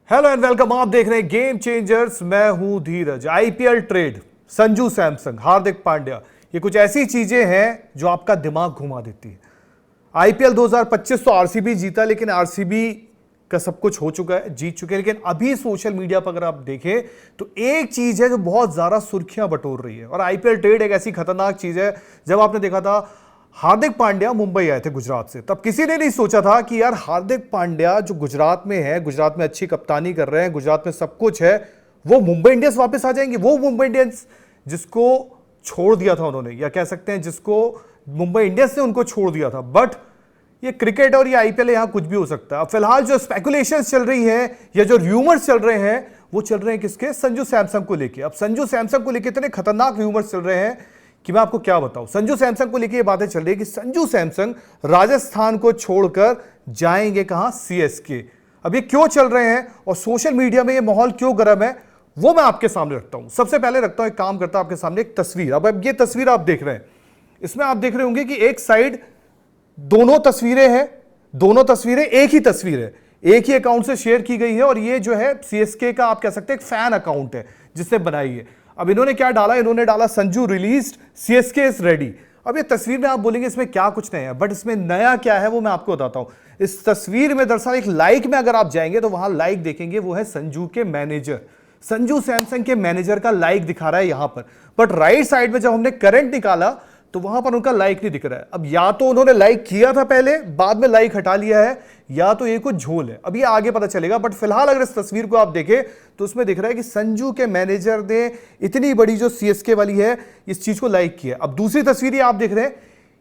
Hello and welcome. आप देख रहे हैं गेम चेंजर्स। मैं हूं धीरज। आईपीएल ट्रेड, संजू सैमसन, हार्दिक पांड्या, ये कुछ ऐसी चीजें हैं जो आपका दिमाग घुमा देती है। आईपीएल 2025 तो आरसीबी जीता, लेकिन आरसीबी का सब कुछ हो चुका है, जीत चुके हैं। लेकिन अभी सोशल मीडिया पर अगर आप देखें तो एक चीज है जो बहुत ज्यादा सुर्खियां बटोर रही है। और आईपीएल ट्रेड एक ऐसी खतरनाक चीज है। जब आपने देखा था हार्दिक पांड्या मुंबई आए थे गुजरात से, तब किसी ने नहीं सोचा था कि यार हार्दिक पांड्या जो गुजरात में है, गुजरात में अच्छी कप्तानी कर रहे हैं, गुजरात में सब कुछ है, वो मुंबई इंडियंस वापस आ जाएंगे। वो मुंबई इंडियंस जिसको छोड़ दिया था उन्होंने, या कह सकते हैं जिसको मुंबई इंडियंस ने उनको छोड़ दिया था। बट ये क्रिकेट और ये आईपीएल, यहां कुछ भी हो सकता है। अब फिलहाल जो स्पेकुलेशन चल रही है या जो र्यूमर्स चल रहे हैं, वो चल रहे हैं किसके? संजू सैमसन को लेके। अब संजू सैमसन को लेके इतने खतरनाक र्यूमर्स चल रहे हैं कि मैं आपको क्या बताऊं। संजू सैमसन को लेके ये बातें चल रही है कि संजू सैमसन राजस्थान को छोड़कर जाएंगे कहां? सीएसके। अब ये क्यों चल रहे हैं और सोशल मीडिया में ये माहौल क्यों गर्म है, वो मैं आपके सामने रखता हूं। सबसे पहले रखता हूं, एक काम करता हूं आपके सामने एक तस्वीर। अब ये तस्वीर आप देख रहे हैं, इसमें आप देख रहे होंगे कि एक साइड दोनों तस्वीरें हैं, दोनों तस्वीरें एक ही तस्वीर है, एक ही अकाउंट से शेयर की गई है। और ये जो है सीएसके का आप कह सकते हैं एक फैन अकाउंट है जिसने बनाई है। अब इन्होंने क्या डाला? इन्होंने डाला Sanju released, CSK is ready. अब ये तस्वीर में आप बोलेंगे इसमें क्या कुछ नया है, बट इसमें नया क्या है वो मैं आपको बताता हूं। इस तस्वीर में दरअसल एक लाइक में अगर आप जाएंगे तो वहां लाइक देखेंगे, वो है संजू के मैनेजर, संजू सैमसन के मैनेजर का लाइक दिखा रहा है यहां पर। बट राइट साइड में जब हमने करंट निकाला तो वहां पर उनका लाइक नहीं दिख रहा है। अब या तो उन्होंने लाइक किया था पहले, बाद में लाइक हटा लिया है, या तो ये कुछ झोल है। अब ये आगे पता चलेगा। बट फिलहाल अगर इस तस्वीर को आप देखें तो उसमें दिख रहा है कि संजू के मैनेजर ने इतनी बड़ी जो सीएसके वाली है इस चीज को लाइक किया। अब दूसरी तस्वीर ये आप देख रहे हैं,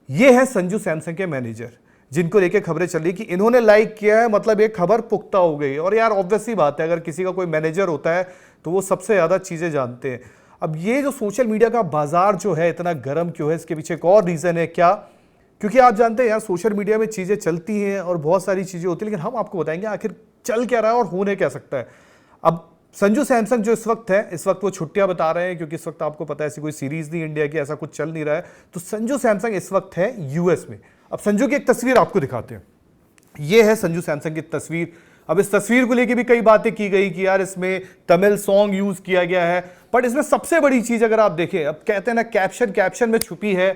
ये है संजू सैमसन के मैनेजर, जिनको लेके खबरें चल रही कि इन्होंने लाइक किया है, मतलब एक खबर पुख्ता हो गई। और यार ऑब्वियसली बात है, अगर किसी का कोई मैनेजर होता है तो वो सबसे ज्यादा चीजें जानते हैं। अब ये जो सोशल मीडिया का बाजार जो है इतना गर्म क्यों है, इसके पीछे एक और रीजन है क्या? क्योंकि आप जानते हैं यार सोशल मीडिया में चीजें चलती हैं और बहुत सारी चीजें होती हैं, लेकिन हम आपको बताएंगे आखिर चल क्या रहा है और होने क्या सकता है। अब संजू सैमसन जो इस वक्त है, इस वक्त वो छुट्टियां बता रहे हैं, क्योंकि इस वक्त आपको पता है ऐसी कोई सीरीज नहीं इंडिया की, ऐसा कुछ चल नहीं रहा है। तो संजू सैमसन इस वक्त है यूएस में। अब संजू की एक तस्वीर आपको दिखाते हैं, ये है संजू सैमसन की तस्वीर। अब इस तस्वीर को लेके भी कई बातें की गई कि यार इसमें तमिल सॉन्ग यूज किया गया है, बट इसमें सबसे बड़ी चीज अगर आप देखें, अब कहते हैं ना कैप्शन कैप्शन में छुपी है,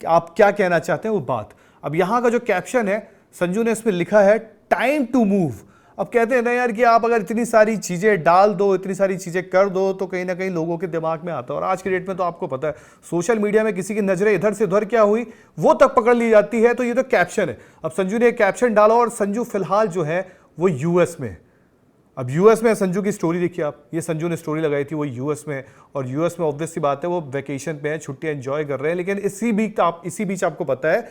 आप क्या कहना चाहते हैं वो बात। अब यहां का जो कैप्शन है, संजू ने इसमें लिखा है टाइम टू मूव। अब कहते हैं ना यार कि आप अगर इतनी सारी चीजें डाल दो, इतनी सारी चीजें कर दो, तो कहीं ना कहीं लोगों के दिमाग में आता है। और आज की डेट में तो आपको पता है सोशल मीडिया में किसी की नजरें इधर से उधर क्या हुई वो तक पकड़ ली जाती है। तो ये तो कैप्शन है। अब संजू ने एक कैप्शन डाला और संजू फिलहाल जो है वो यूएस में। अब यूएस में संजू की स्टोरी देखिए आप, ये संजू ने स्टोरी लगाई थी, वो यूएस में। और यूएस में ऑब्वियस सी बात है वो वेकेशन पे हैं, छुट्टियां एंजॉय कर रहे हैं। लेकिन इसी बीच आपको पता है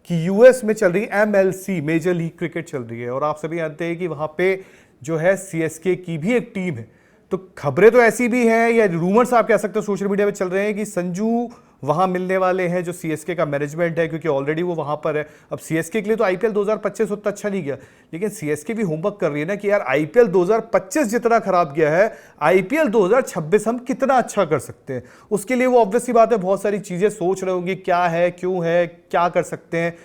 कि यूएस में चल रही एमएलसी, मेजर लीग क्रिकेट चल रही है। और आप सभी जानते हैं कि वहां पे जो है सीएसके की भी एक टीम है। तो खबरें तो ऐसी भी हैं, या रूमर्स आप कह सकते हो सोशल मीडिया में चल रहे हैं कि संजू वहां मिलने वाले हैं जो सीएसके का मैनेजमेंट है, क्योंकि ऑलरेडी वो वहां पर है। अब सीएसके के लिए तो आईपीएल 2025 उतना अच्छा नहीं गया, लेकिन सीएसके भी होमवर्क कर रही है ना कि यार आईपीएल 2025 जितना खराब गया है, आईपीएल 2026 हम कितना अच्छा कर सकते हैं। उसके लिए वो ऑब्वियसली बात है बहुत सारी चीजें सोच रहे होंगे, क्या है, क्यों है, क्या कर सकते हैं।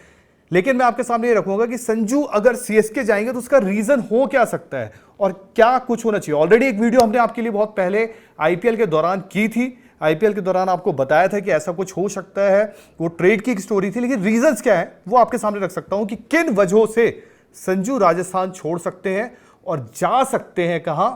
लेकिन मैं आपके सामने ये रखूंगा कि संजू अगर सीएसके जाएंगे तो उसका रीजन हो क्या सकता है और क्या कुछ होना चाहिए। ऑलरेडी एक वीडियो हमने आपके लिए बहुत पहले आईपीएल के दौरान की थी। आईपीएल के दौरान आपको बताया था कि ऐसा कुछ हो सकता है, वो ट्रेड की स्टोरी थी। लेकिन रीजंस क्या है वो आपके सामने रख सकता हूं कि किन वजहों से संजू राजस्थान छोड़ सकते हैं और जा सकते हैं कहां?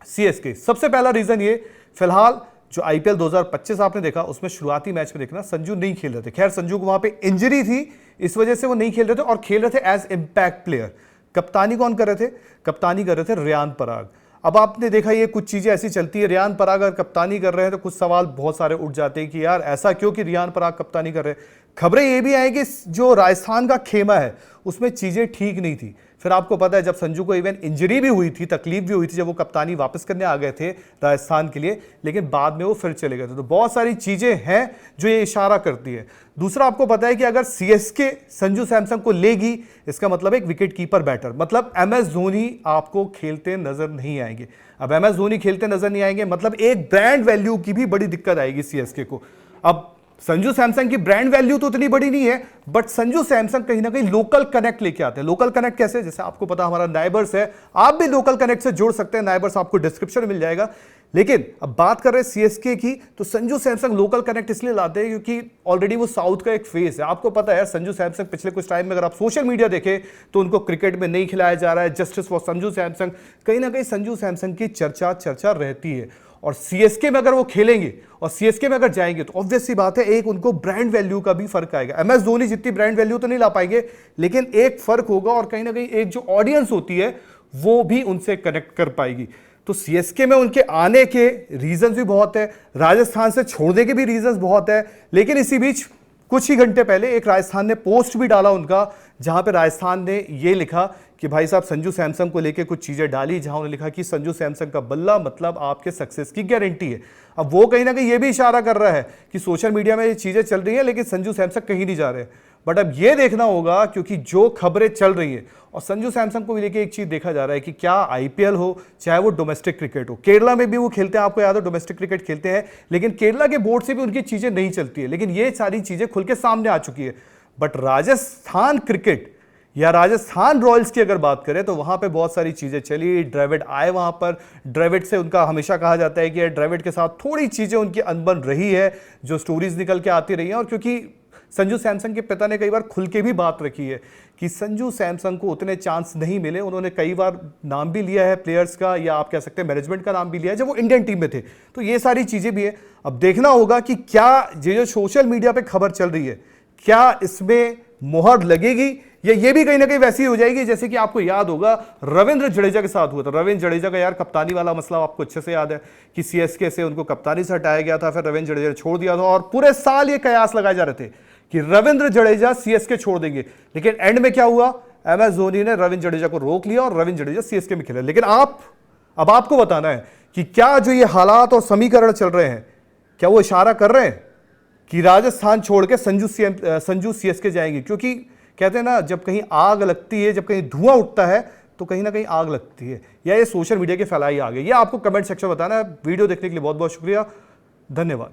सीएसके। सबसे पहला रीजन ये, फिलहाल जो आईपीएल 2025 आपने देखा उसमें शुरुआती मैच में देखना संजू नहीं खेल रहे थे। खैर संजू को वहां पे इंजरी थी, इस वजह से वो नहीं खेल रहे थे और खेल रहे थे एज इंपैक्ट प्लेयर। कप्तानी कौन कर रहे थे? कप्तानी कर रहे थे रियान पराग। अब आपने देखा ये कुछ चीजें ऐसी चलती है, रियान पराग अगर कप्तानी कर रहे हैं तो कुछ सवाल बहुत सारे उठ जाते हैं कि यार ऐसा क्यों कि रियान पराग कप्तानी कर रहे हैं। खबरें ये भी आई कि जो राजस्थान का खेमा है उसमें चीजें ठीक नहीं थी। फिर आपको पता है जब संजू को इवन इंजरी भी हुई थी, तकलीफ भी हुई थी, जब वो कप्तानी वापस करने आ गए थे राजस्थान के लिए, लेकिन बाद में वो फिर चले गए थे। तो बहुत सारी चीजें हैं जो ये इशारा करती है। दूसरा आपको पता है कि अगर सीएसके संजू सैमसन को लेगी, इसका मतलब एक विकेट कीपर बैटर, मतलब एमएस धोनी आपको खेलते नजर नहीं आएंगे। अब एमएस धोनी खेलते नजर नहीं आएंगे मतलब एक ब्रांड वैल्यू की भी बड़ी दिक्कत आएगी सीएसके को। अब संजू सैमसंग की ब्रांड वैल्यू तो उतनी बड़ी नहीं है, बट संजू सैमसंग कहीं ना कहीं लोकल कनेक्ट लेके आते हैं। लोकल कनेक्ट कैसे? जैसे आपको पता हमारा नाइबर्स है, आप भी लोकल कनेक्ट से जुड़ सकते हैं, नाइबर्स आपको डिस्क्रिप्शन में मिल जाएगा। लेकिन अब बात कर रहे हैं सीएसके की, तो संजू सैमसंग लोकल कनेक्ट इसलिए लाते हैं क्योंकि ऑलरेडी वो साउथ का एक फेस है। आपको पता है संजू सैमसंग पिछले कुछ टाइम में अगर आप सोशल मीडिया देखें तो उनको क्रिकेट में नहीं खिलाया जा रहा है, जस्टिस फॉर संजू सैमसंग, कहीं ना कहीं संजू सैमसंग की चर्चा रहती है। और सीएसके में अगर वो खेलेंगे और सीएसके में अगर जाएंगे तो ऑब्वियस सी बात है, एक उनको ब्रांड वैल्यू का भी फर्क आएगा। एमएस धोनी जितनी ब्रांड वैल्यू तो नहीं ला पाएंगे, लेकिन एक फर्क होगा और कहीं ना कहीं एक जो ऑडियंस होती है वो भी उनसे कनेक्ट कर पाएगी। तो सीएसके में उनके आने के रीजंस भी बहुत है, राजस्थान से छोड़ने के भी रीजंस बहुत है। लेकिन इसी बीच कुछ ही घंटे पहले एक राजस्थान ने पोस्ट भी डाला उनका, जहां पे राजस्थान ने ये लिखा कि भाई साहब संजू सैमसंग को लेके कुछ चीजें डाली, जहां उन्होंने लिखा कि संजू सैमसंग का बल्ला मतलब आपके सक्सेस की गारंटी है। अब वो कहीं ना कहीं ये भी इशारा कर रहा है कि सोशल मीडिया में ये चीजें चल रही है लेकिन संजू सैमसंग कहीं नहीं जा रहे। बट अब ये देखना होगा, क्योंकि जो खबरें चल रही है और संजू सैमसंग को भी लेके एक चीज देखा जा रहा है कि क्या आईपीएल हो चाहे वो डोमेस्टिक क्रिकेट हो, केरला में भी वो खेलते हैं, आपको याद है डोमेस्टिक क्रिकेट खेलते हैं, लेकिन केरला के बोर्ड से भी उनकी चीजें नहीं चलती है। लेकिन ये सारी चीजें खुल के सामने आ चुकी है। बट राजस्थान क्रिकेट या राजस्थान रॉयल्स की अगर बात करें तो वहां पे बहुत सारी चीजें चली। ड्रेविड आए वहां पर, ड्रेविड से उनका हमेशा कहा जाता है कि ड्रेविड के साथ थोड़ी चीजें उनकी अनबन रही है, जो स्टोरीज निकल के आती रही हैं। और क्योंकि संजू सैमसंग के पिता ने कई बार खुल के भी बात रखी है कि संजू सैमसंग को उतने चांस नहीं मिले, उन्होंने कई बार नाम भी लिया है प्लेयर्स का, या आप कह सकते हैं मैनेजमेंट का नाम भी लिया है जब वो इंडियन टीम में थे। तो ये सारी चीजें भी है। अब देखना होगा कि क्या ये जो सोशल मीडिया पे खबर चल रही है, क्या इसमें मोहर लगेगी या ये भी कहीं ना कहीं वैसी हो जाएगी जैसे कि आपको याद होगा रविंद्र जडेजा के साथ हुआ था। रविंद्र जडेजा का यार कप्तानी वाला मसला आपको अच्छे से याद है कि सीएसके से उनको कप्तानी से हटाया गया था, फिर रविंद्र जडेजा छोड़ दिया था और पूरे साल ये कयास लगाए जा रहे थे कि रविंद्र जडेजा सीएसके छोड़ देंगे। लेकिन एंड में क्या हुआ, एमएस धोनी ने रविंद्र जडेजा को रोक लिया और रविंद्र जडेजा सीएसके में खेले। लेकिन अब आपको बताना है कि क्या जो ये हालात और समीकरण चल रहे हैं, क्या वो इशारा कर रहे हैं कि राजस्थान छोड़ के संजू सीएसके जाएंगे? क्योंकि कहते हैं ना, जब कहीं आग लगती है, जब कहीं धुआं उठता है तो कहीं ना कहीं आग लगती है, या ये सोशल मीडिया के फैलाई आग है। ये आपको कमेंट सेक्शन में बताना है। वीडियो देखने के लिए बहुत बहुत शुक्रिया, धन्यवाद।